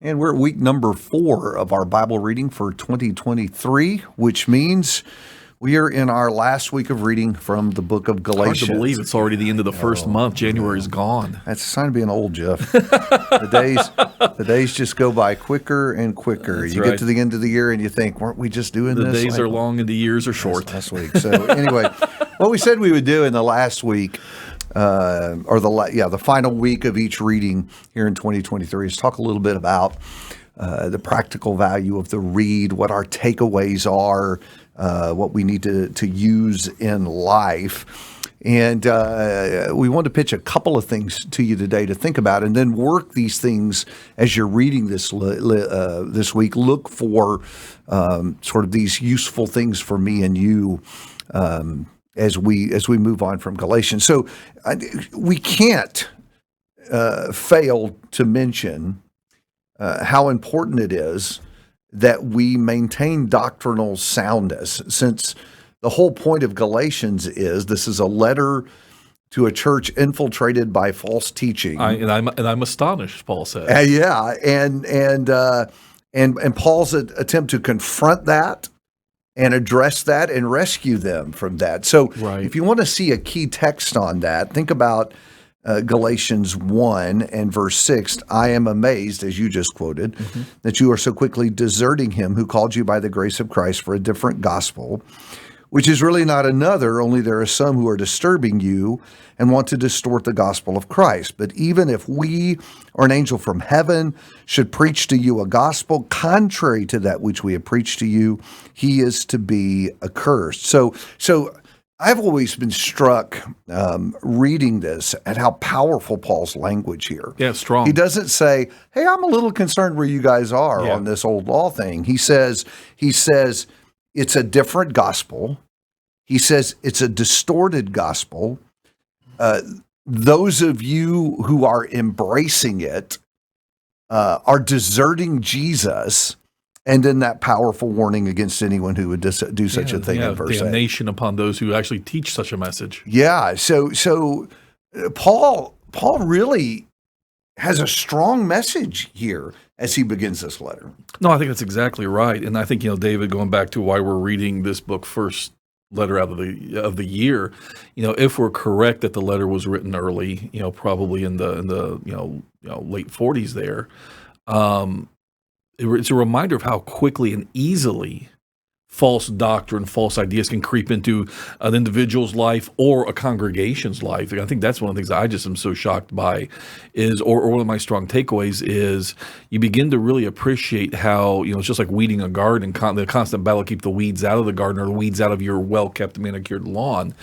And we're at week number 4 of our Bible reading for 2023, which means we are in our last week of reading from the book of Galatians. Hard to believe it's already the end of the first month. January is gone. That's a sign of being old, Jeff. The days just go by quicker and quicker. That's you right. get to the end of the year and you think, weren't we just doing The this? days are long and the years are short. Last week. So anyway, what we said we would do in the last week, the final week of each reading here in 2023 is talk a little bit about the practical value of the read, what our takeaways are, what we need to use in life. And we want to pitch a couple of things to you today to think about, and then work these things as you're reading this week. Look for sort of these useful things for me and you as we move on from Galatians. So we can't fail to mention how important it is that we maintain doctrinal soundness, since the whole point of Galatians is this is a letter to a church infiltrated by false teaching. I'm astonished, Paul says. And Paul's attempt to confront that and address that and rescue them from that. So If you want to see a key text on that, think about Galatians 1 and verse 6. I am amazed, as you just quoted, that you are so quickly deserting him who called you by the grace of Christ for a different gospel, which is really not another, only there are some who are disturbing you and want to distort the gospel of Christ. But even if we or an angel from heaven should preach to you a gospel contrary to that which we have preached to you, he is to be accursed. So I've always been struck reading this at how powerful Paul's language here. Yeah, strong. He doesn't say, hey, I'm a little concerned where you guys are on this old law thing. He says it's a different gospel. He says it's a distorted gospel. Those of you who are embracing it are deserting Jesus. And then that powerful warning against anyone who would do such a thing in verse 8. Damnation upon those who actually teach such a message. Yeah. So Paul really has a strong message here as he begins this letter. No, I think that's exactly right. And I think, David, going back to why we're reading this book, first letter out of the year, if we're correct that the letter was written early, probably in the late 40s there, it's a reminder of how quickly and easily false doctrine, false ideas can creep into an individual's life or a congregation's life. I think that's one of the things I just am so shocked by or one of my strong takeaways is you begin to really appreciate how, it's just like weeding a garden, the constant battle to keep the weeds out of the garden or the weeds out of your well-kept, manicured lawn,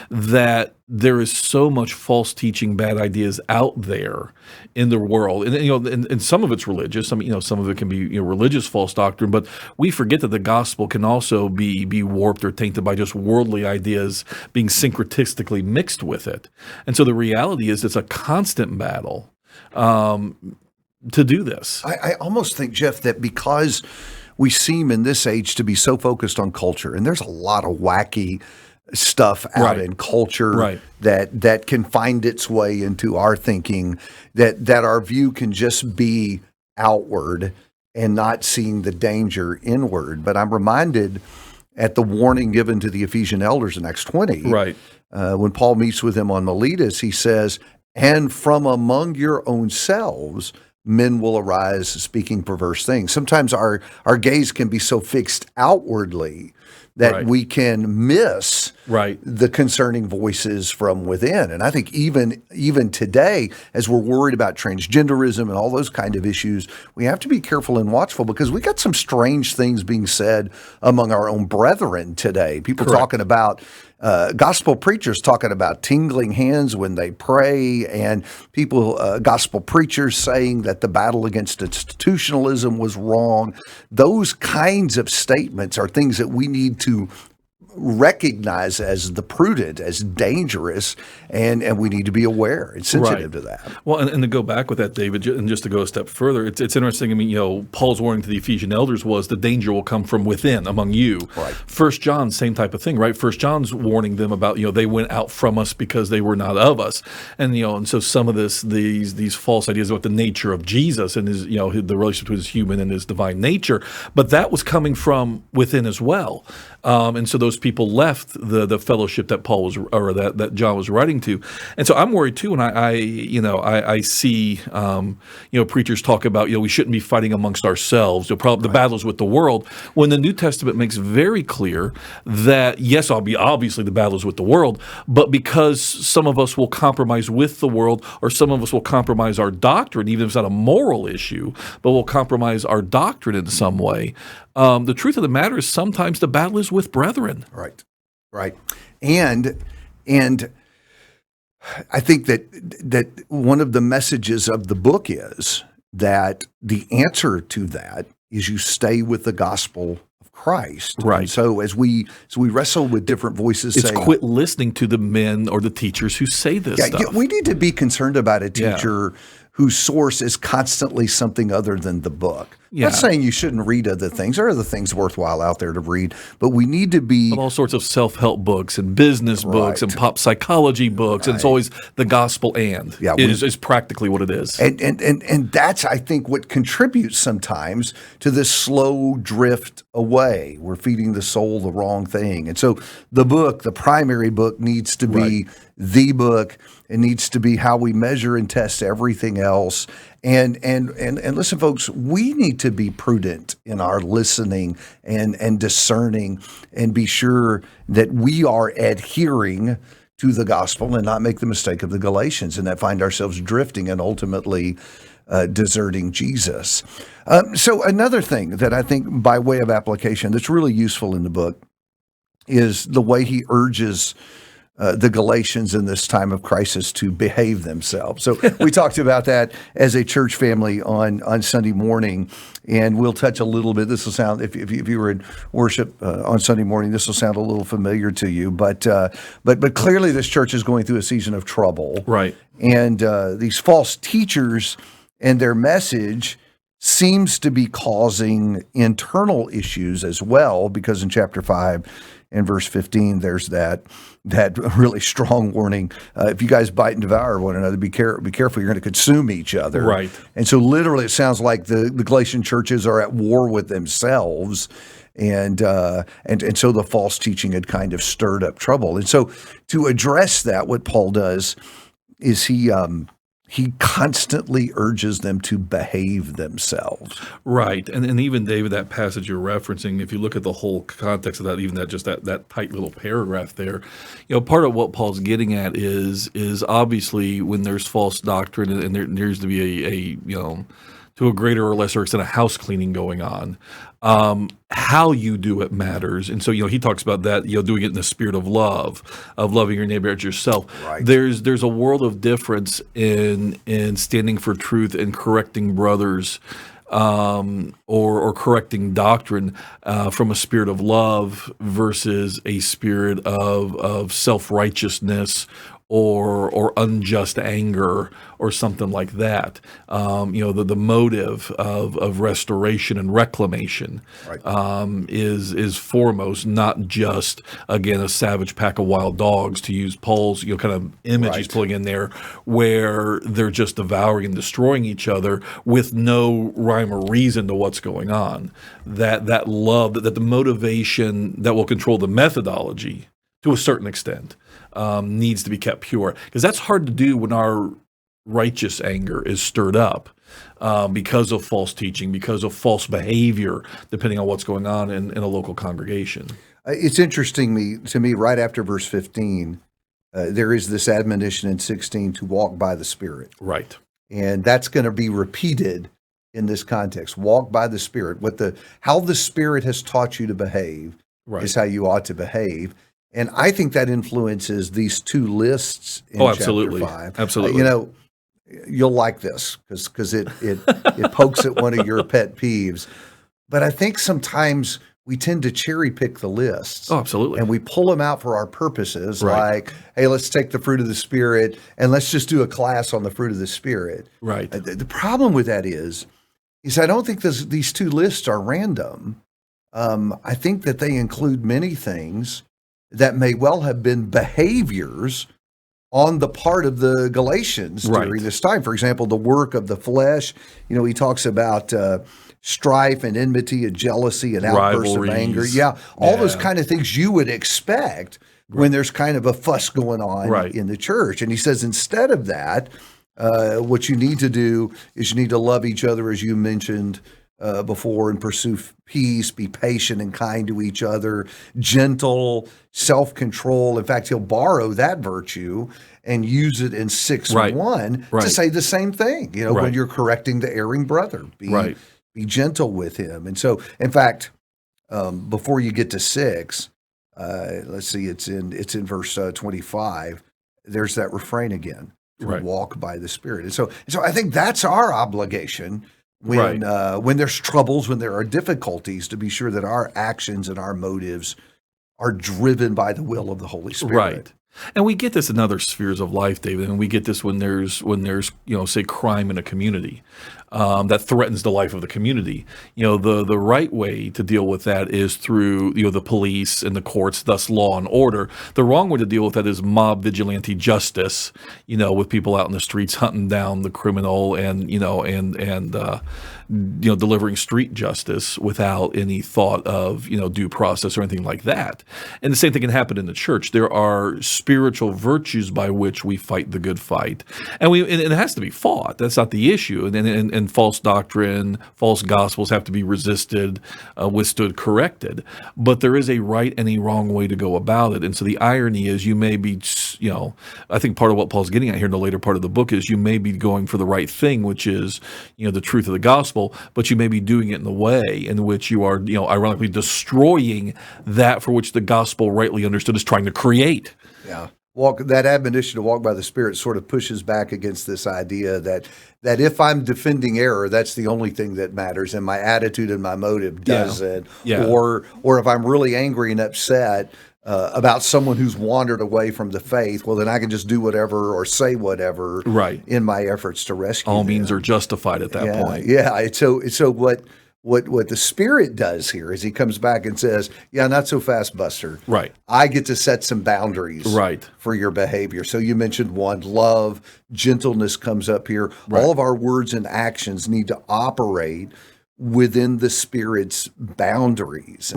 that there is so much false teaching, bad ideas out there in the world, and some of it's religious. Some of it can be religious false doctrine, but we forget that the gospel can also be warped or tainted by just worldly ideas being syncretistically mixed with it. And so the reality is, it's a constant battle to do this. I almost think, Jeff, that because we seem in this age to be so focused on culture, and there's a lot of wacky stuff out in culture that can find its way into our thinking, that our view can just be outward and not seeing the danger inward. But I'm reminded at the warning given to the Ephesian elders in Acts 20, when Paul meets with them on Miletus, he says, and from among your own selves men will arise speaking perverse things. Sometimes our gaze can be so fixed outwardly that we can miss the concerning voices from within. And I think even today, as we're worried about transgenderism and all those kind of issues, we have to be careful and watchful, because we got some strange things being said among our own brethren today. People talking about gospel preachers talking about tingling hands when they pray, and gospel preachers saying that the battle against institutionalism was wrong. Those kinds of statements are things that we need to recognize as the prudent, as dangerous, and we need to be aware and sensitive to that. Well, and to go back with that, David, and just to go a step further, it's interesting. I mean, Paul's warning to the Ephesian elders was the danger will come from within among you. Right. 1 John, same type of thing, right? 1 John's warning them about, they went out from us because they were not of us. And, and so some of these false ideas about the nature of Jesus and his, the relationship between his human and his divine nature, but that was coming from within as well. And so those people left the fellowship that Paul was, or that John was writing to. And so I'm worried too when I see preachers talk about we shouldn't be fighting amongst ourselves. The battles with the world. When the New Testament makes very clear that yes, obviously the battles with the world, but because some of us will compromise with the world, or some of us will compromise our doctrine, even if it's not a moral issue, but we'll compromise our doctrine in some way. The truth of the matter is sometimes the battle is with brethren. Right. And I think that one of the messages of the book is that the answer to that is you stay with the gospel of Christ. Right. And so as we wrestle with different voices, it's quit listening to the men or the teachers who say this stuff. Yeah, we need to be concerned about a teacher whose source is constantly something other than the book. Yeah. I'm not saying you shouldn't read other things. There are other things worthwhile out there to read, but we need to be... all sorts of self-help books and business books and pop psychology books, and it's always the gospel is practically what it is. And that's, I think, what contributes sometimes to this slow drift away. We're feeding the soul the wrong thing. And so the primary book needs to be the book. It needs to be how we measure and test everything else. And listen, folks, we need to be prudent in our listening and discerning, and be sure that we are adhering to the gospel and not make the mistake of the Galatians and that find ourselves drifting and ultimately deserting Jesus. So another thing that I think by way of application that's really useful in the book is the way he urges the Galatians in this time of crisis to behave themselves. So we talked about that as a church family on Sunday morning, and we'll touch a little bit. This will sound, if you were in worship on Sunday morning, this will sound a little familiar to you. But clearly, this church is going through a season of trouble, right? And these false teachers and their message seems to be causing internal issues as well, because in chapter 5 and verse 15, there's that really strong warning. If you guys bite and devour one another, be careful. You're going to consume each other. Right. And so literally it sounds like the Galatian churches are at war with themselves. And so the false teaching had kind of stirred up trouble. And so to address that, what Paul does is he constantly urges them to behave themselves. Right. And even, David, that passage you're referencing, if you look at the whole context of that, even that tight little paragraph there, part of what Paul's getting at is obviously when there's false doctrine and there needs to be a to a greater or lesser extent, a house cleaning going on. How you do it matters. And so, he talks about that, doing it in the spirit of love, of loving your neighbor as yourself. Right. There's a world of difference in standing for truth and correcting brothers, or correcting doctrine from a spirit of love versus a spirit of self-righteousness or unjust anger or something like that. The motive of restoration and reclamation is foremost, not just, again, a savage pack of wild dogs, to use Paul's kind of image he's pulling in there, where they're just devouring and destroying each other with no rhyme or reason to what's going on. That love, that the motivation that will control the methodology to a certain extent needs to be kept pure, because that's hard to do when our righteous anger is stirred up because of false teaching, because of false behavior, depending on what's going on in a local congregation. It's interesting to me right after verse 15, there is this admonition in 16 to walk by the Spirit. Right. And that's going to be repeated in this context. Walk by the Spirit. How the Spirit has taught you to behave is how you ought to behave. And I think that influences these two lists in absolutely. chapter 5. Absolutely. You'll like this because it pokes at one of your pet peeves. But I think sometimes we tend to cherry pick the lists. Oh, absolutely. And we pull them out for our purposes, Right. like, hey, let's take the fruit of the Spirit and let's just do a class on the fruit of the Spirit. Right. The problem with that is I don't think these two lists are random. I think that they include many things that may well have been behaviors on the part of the Galatians during this time. For example, the work of the flesh. He talks about strife and enmity and jealousy and outbursts of anger. Yeah, all those kind of things you would expect when there's kind of a fuss going on in the church. And he says instead of that, what you need to do is you need to love each other, as you mentioned before, and pursue peace, be patient and kind to each other, gentle, self-control. In fact, he'll borrow that virtue and use it in 6:1 to say the same thing. When you're correcting the erring brother, be gentle with him. And so, in fact, before you get to 6, let's see, it's in verse 25. There's that refrain again. To walk by the Spirit. And so I think that's our obligation when there's troubles, when there are difficulties, to be sure that our actions and our motives are driven by the will of the Holy Spirit. Right. And we get this in other spheres of life, David, and we get this when there's say crime in a community that threatens the life of the community. The right way to deal with that is through the police and the courts, thus law and order. The wrong way to deal with that is mob vigilante justice. With people out in the streets hunting down the criminal and delivering street justice without any thought of due process or anything like that. And the same thing can happen in the church. There are spiritual virtues by which we fight the good fight, and it has to be fought. That's not the issue. And false doctrine, false gospels have to be resisted, withstood, corrected. But there is a right and a wrong way to go about it. And so the irony is, you may be, I think part of what Paul's getting at here in the later part of the book is you may be going for the right thing, which is the truth of the gospel, but you may be doing it in the way in which you are, ironically destroying that for which the gospel, rightly understood, is trying to create. Yeah. That admonition to walk by the Spirit sort of pushes back against this idea that if I'm defending error, that's the only thing that matters, and my attitude and my motive doesn't. Yeah. Or if I'm really angry and upset about someone who's wandered away from the faith, well, then I can just do whatever or say whatever in my efforts to rescue All them. means are justified at that point. Yeah. So what the Spirit does here is he comes back and says, yeah, not so fast, Buster. Right. I get to set some boundaries for your behavior. So you mentioned one, love, gentleness comes up here. All of our words and actions need to operate within the Spirit's boundaries.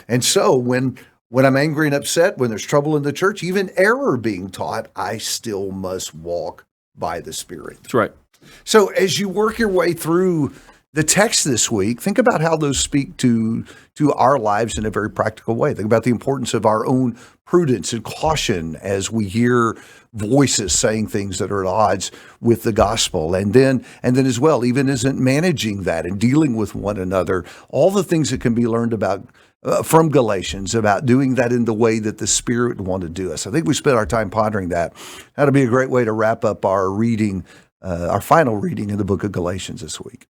And so when I'm angry and upset, when there's trouble in the church, even error being taught, I still must walk by the Spirit. That's right. So as you work your way through the text this week, think about how those speak to our lives in a very practical way. Think about the importance of our own prudence and caution as we hear voices saying things that are at odds with the gospel. And then as well, even as in managing that and dealing with one another, all the things that can be learned about from Galatians about doing that in the way that the Spirit would want to do us. I think we spent our time pondering that. That'll be a great way to wrap up our reading, our final reading in the book of Galatians this week.